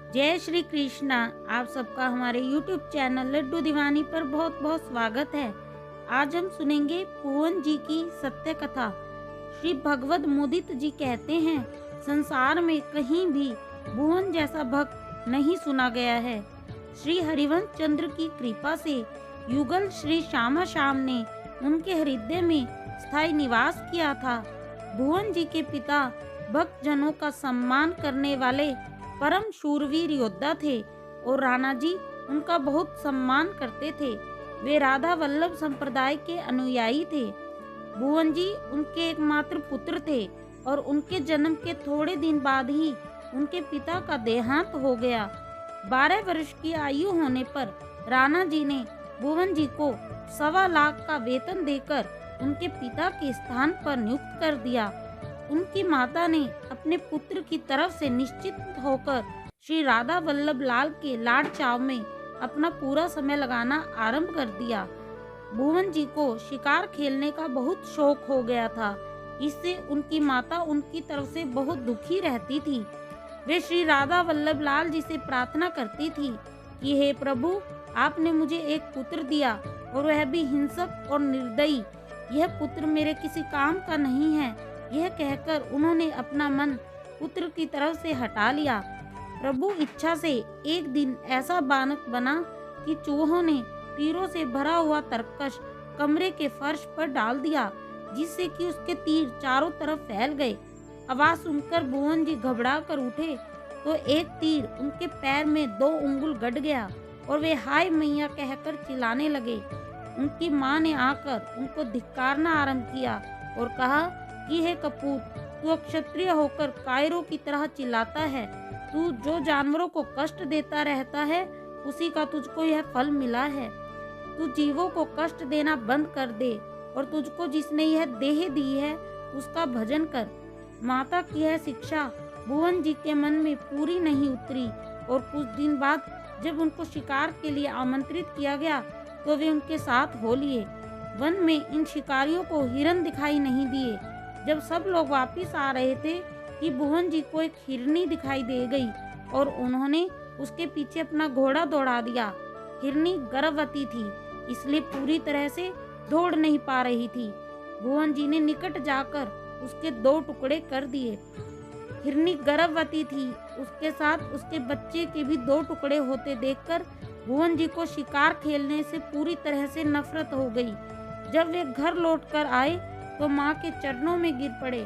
जय श्री कृष्णा। आप सबका हमारे YouTube चैनल लड्डू दीवानी पर बहुत बहुत स्वागत है। आज हम सुनेंगे भुवन जी की सत्य कथा। श्री भगवद मुदित जी कहते हैं, संसार में कहीं भी भुवन जैसा भक्त नहीं सुना गया है। श्री हरिवंश चंद्र की कृपा से युगल श्री श्यामा श्याम ने उनके हृदय में स्थायी निवास किया था। भुवन जी के पिता भक्त जनों का सम्मान करने वाले परम शूरवीर योद्धा थे और राणा जी उनका बहुत सम्मान करते थे। वे राधा वल्लभ संप्रदाय के अनुयायी थे। भुवन जी उनके एकमात्र पुत्र थे और उनके जन्म के थोड़े दिन बाद ही उनके पिता का देहांत हो गया। 12 वर्ष की आयु होने पर राणा जी ने भुवन जी को 1.25 लाख का वेतन देकर उनके पिता के स्थान पर नियुक्त कर दिया। उनकी माता ने अपने पुत्र की तरफ से निश्चित होकर श्री राधा वल्लभ लाल के लाड चाव में अपना पूरा समय लगाना आरंभ कर दिया। भुवन जी को शिकार खेलने का बहुत शौक हो गया था। इससे उनकी माता उनकी तरफ से बहुत दुखी रहती थी। वे श्री राधा वल्लभ लाल जी से प्रार्थना करती थी कि हे प्रभु, आपने मुझे एक पुत्र दिया और वह भी हिंसक और निर्दयी। यह पुत्र मेरे किसी काम का नहीं है। यह कहकर उन्होंने अपना मन पुत्र की तरफ से हटा लिया। प्रभु इच्छा से एक दिन ऐसा बानक बना कि चूहों ने तीरों से भरा हुआ तरकश कमरे के फर्श पर डाल दिया, जिससे कि उसके तीर चारों तरफ फैल गए। आवाज सुनकर भुवन जी घबरा कर उठे तो एक तीर उनके पैर में 2 उंगल गड़ गया और वे हाय मैया कहकर चिल्लाने लगे। उनकी माँ ने आकर उनको धिक्कारना आरंभ किया और कहा कि हे कपूत, तू क्षत्रिय होकर कायरों की तरह चिल्लाता है। तू जो जानवरों को कष्ट देता रहता है, उसी का तुझको यह फल मिला है। तू जीवों को कष्ट देना बंद कर दे और तुझको जिसने यह देह दी है उसका भजन कर। माता की यह शिक्षा भुवन जी के मन में पूरी नहीं उतरी और कुछ दिन बाद जब उनको शिकार के लिए आमंत्रित किया गया तो वे उनके साथ हो लिए। वन में इन शिकारियों को हिरन दिखाई नहीं दिए। जब सब लोग वापिस आ रहे थे कि भुवन जी को एक हिरनी दिखाई दे गई और उन्होंने उसके पीछे अपना घोड़ा दौड़ा दिया। हिरनी गर्भवती थी, इसलिए पूरी तरह से दौड़ नहीं पा रही थी। भुवन जी ने निकट जाकर उसके 2 टुकड़े कर दिए। हिरनी गर्भवती थी, उसके साथ उसके बच्चे के भी 2 टुकड़े होते देखकर भुवन जी को शिकार खेलने से पूरी तरह से नफरत हो गई। जब वे घर लौटकर आए तो माँ के चरणों में गिर पड़े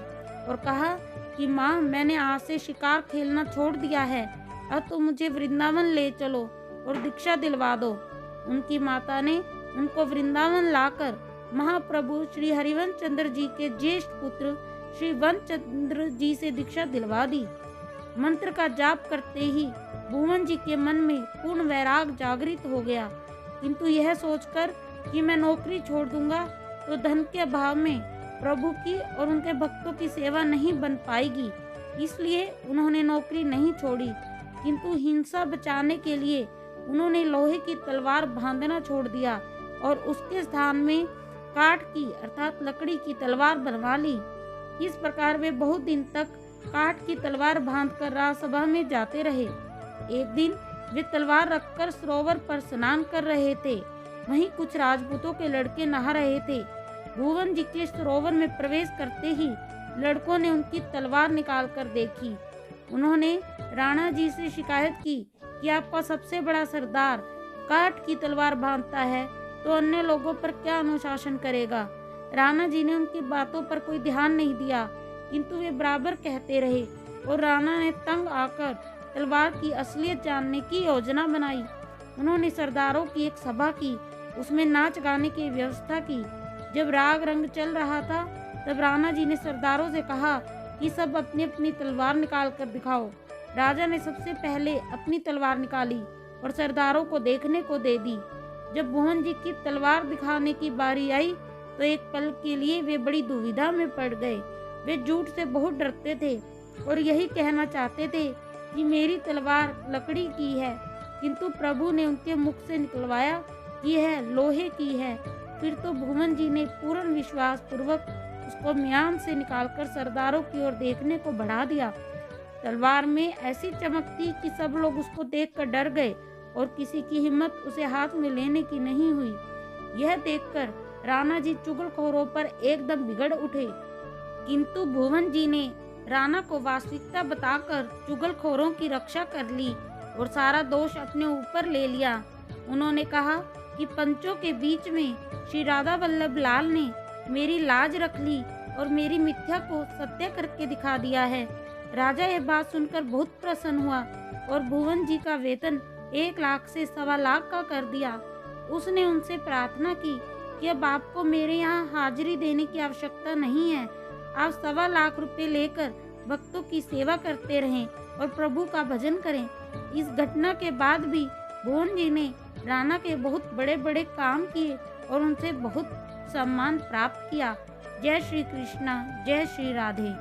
और कहा कि माँ, मैंने आज से शिकार खेलना छोड़ दिया है। अब तो मुझे वृंदावन ले चलो और दीक्षा दिलवा दो। उनकी माता ने उनको वृंदावन लाकर महाप्रभु श्री हरिवंश चंद्र जी के ज्येष्ठ पुत्र श्री वंश चंद्र जी से दीक्षा दिलवा दी। मंत्र का जाप करते ही भुवन जी के मन में पूर्ण वैराग जागृत हो गया, किंतु यह सोचकर कि मैं नौकरी छोड़ दूंगा तो धन के अभाव में प्रभु की और उनके भक्तों की सेवा नहीं बन पाएगी, इसलिए उन्होंने नौकरी नहीं छोड़ी। किंतु हिंसा बचाने के लिए उन्होंने लोहे की तलवार बांधना छोड़ दिया और उसके स्थान में काठ की अर्थात लकड़ी की तलवार बनवा ली। इस प्रकार वे बहुत दिन तक काठ की तलवार बांधकर राजसभा में जाते रहे। एक दिन वे तलवार रखकर सरोवर पर स्नान कर रहे थे। वहीं कुछ राजपूतों के लड़के नहा रहे थे। भुवन जी के सरोवर में प्रवेश करते ही लड़कों ने उनकी तलवार निकाल कर देखी। उन्होंने राणा जी से शिकायत की कि आपका सबसे बड़ा सरदार काठ की तलवार बांधता है तो अन्य लोगों पर क्या अनुशासन करेगा। राणा जी ने उनकी बातों पर कोई ध्यान नहीं दिया, किंतु वे बराबर कहते रहे और राणा ने तंग आकर तलवार की असलियत जानने की योजना बनाई। उन्होंने सरदारों की एक सभा की, उसमें नाच गाने की व्यवस्था की। जब राग रंग चल रहा था तब राणा जी ने सरदारों से कहा कि सब अपनी अपनी तलवार निकाल कर दिखाओ। राजा ने सबसे पहले अपनी तलवार निकाली और सरदारों को देखने को दे दी। जब भुवन जी की तलवार दिखाने की बारी आई तो एक पल के लिए वे बड़ी दुविधा में पड़ गए। वे झूठ से बहुत डरते थे और यही कहना चाहते थे कि मेरी तलवार लकड़ी की है, किंतु प्रभु ने उनके मुख से निकलवाया कि यह लोहे की है। फिर तो भुवन जी ने पूर्ण विश्वास पूर्वक उसको म्यान से निकालकर सरदारों की ओर देखने को बढ़ा दिया। तलवार में ऐसी चमक थी कि सब लोग उसको देखकर डर गए और किसी की हिम्मत उसे हाथ में लेने की नहीं हुई। यह देखकर राणा जी चुगलखोरों पर एकदम बिगड़ उठे, किंतु भुवन जी ने राणा को वास्तविकता बताकर चुगलखोरों की रक्षा कर ली और सारा दोष अपने ऊपर ले लिया। उन्होंने कहा कि पंचों के बीच में श्री राधा वल्लभ लाल ने मेरी लाज रख ली और मेरी मिथ्या को सत्य करके दिखा दिया है। राजा यह बात सुनकर बहुत प्रसन्न हुआ और भुवन जी का वेतन 1 लाख से 1.25 लाख का कर दिया। उसने उनसे प्रार्थना की कि अब आपको मेरे यहाँ हाजिरी देने की आवश्यकता नहीं है। आप 1.25 लाख रुपए लेकर भक्तों की सेवा करते रहें और प्रभु का भजन करें। इस घटना के बाद भी भुवन जी ने राणा के बहुत बड़े बड़े काम किए और उनसे बहुत सम्मान प्राप्त किया। जय श्री कृष्णा, जय श्री राधे।